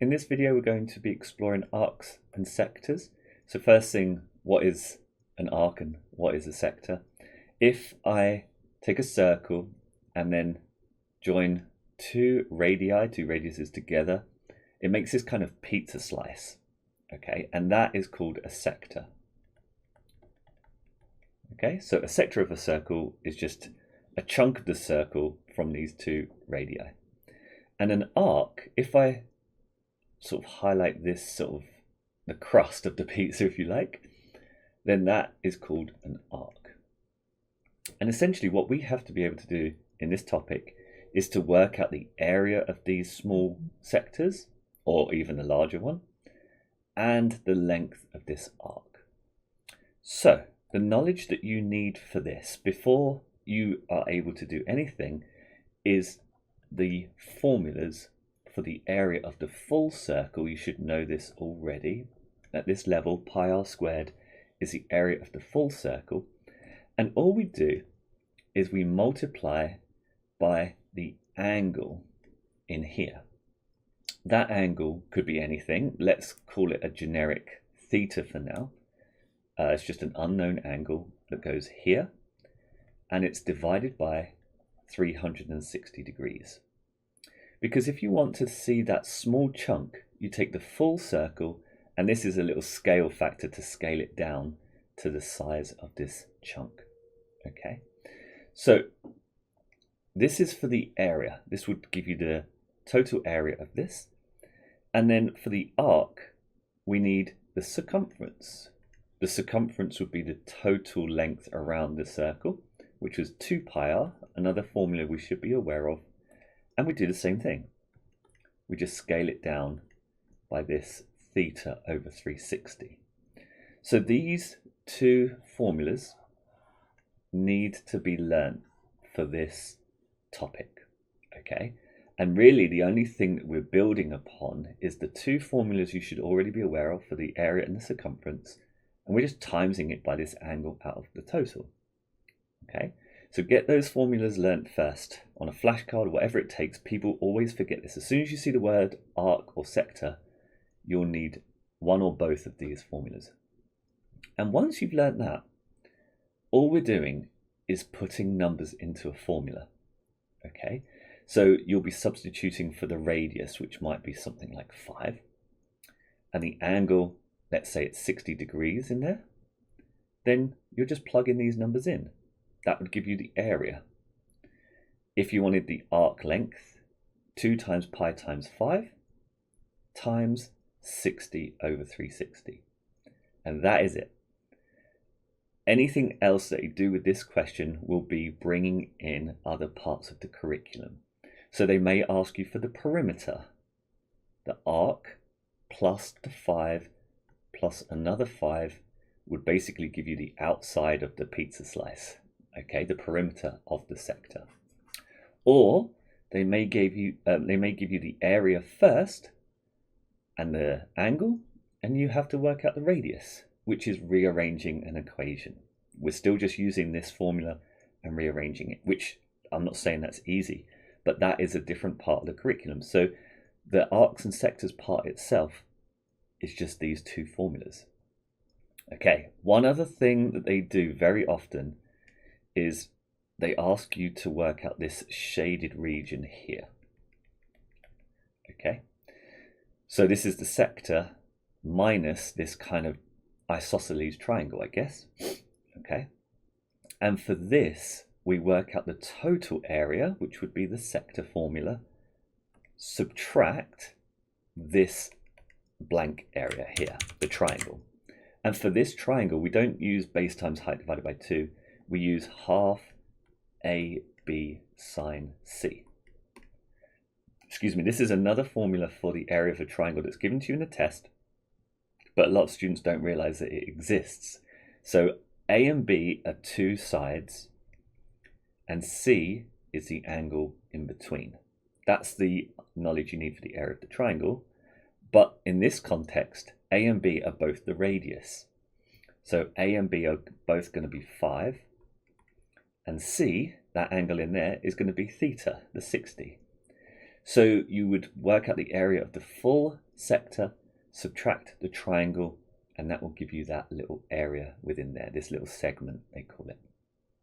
In this video, we're going to be exploring arcs and sectors. So first thing, what is an arc and what is a sector? If I take a circle and then join two radiuses together, it makes this kind of pizza slice, okay? And that is called a sector. Okay, so a sector of a circle is just a chunk of the circle from these two radii. And an arc, if I sort of highlight this sort of the crust of the pizza, if you like, then that is called an arc. And essentially what we have to be able to do in this topic is to work out the area of these small sectors, or even the larger one, and the length of this arc. So the knowledge that you need for this before you are able to do anything is the formulas for the area of the full circle. You should know this already. At this level, pi r squared is the area of the full circle. And all we do is we multiply by the angle in here. That angle could be anything. Let's call it a generic theta for now. It's just an unknown angle that goes here, and it's divided by 360 degrees. Because if you want to see that small chunk, you take the full circle, and this is a little scale factor to scale it down to the size of this chunk. Okay, so this is for the area. This would give you the total area of this. And then for the arc, we need the circumference. The circumference would be the total length around the circle, which was 2 pi r, another formula we should be aware of. And we do the same thing. We just scale it down by this theta over 360. So these two formulas need to be learnt for this topic, okay? And really the only thing that we're building upon is the two formulas you should already be aware of for the area and the circumference, and we're just timesing it by this angle out of the total, okay? So get those formulas learnt first on a flashcard, whatever it takes. People always forget this. As soon as you see the word arc or sector, you'll need one or both of these formulas. And once you've learnt that, all we're doing is putting numbers into a formula, okay? So you'll be substituting for the radius, which might be something like 5. And the angle, let's say it's 60 degrees in there. Then you'll just plug in these numbers in. That would give you the area. If you wanted the arc length, 2 times pi times 5 times 60 over 360. And that is it. Anything else that you do with this question will be bringing in other parts of the curriculum. So they may ask you for the perimeter. The arc plus the 5 plus another 5 would basically give you the outside of the pizza slice. Okay, the perimeter of the sector. Or they may give you the area first and the angle, and you have to work out the radius, which is rearranging an equation. We're still just using this formula and rearranging it, which I'm not saying that's easy, but that is a different part of the curriculum. So the arcs and sectors part itself is just these two formulas. Okay, one other thing that they do very often is they ask you to work out this shaded region here. Okay, so this is the sector minus this kind of isosceles triangle, I guess. Okay, and for this we work out the total area, which would be the sector formula, subtract this blank area here, the triangle. And for this triangle, we don't use base times height divided by 2. We use half AB sine C. Excuse me, this is another formula for the area of a triangle that's given to you in a test, but a lot of students don't realize that it exists. So A and B are two sides, and C is the angle in between. That's the knowledge you need for the area of the triangle. But in this context, A and B are both the radius. So A and B are both going to be 5. And C, that angle in there, is going to be theta, the 60. So you would work out the area of the full sector, subtract the triangle, and that will give you that little area within there, this little segment they call it.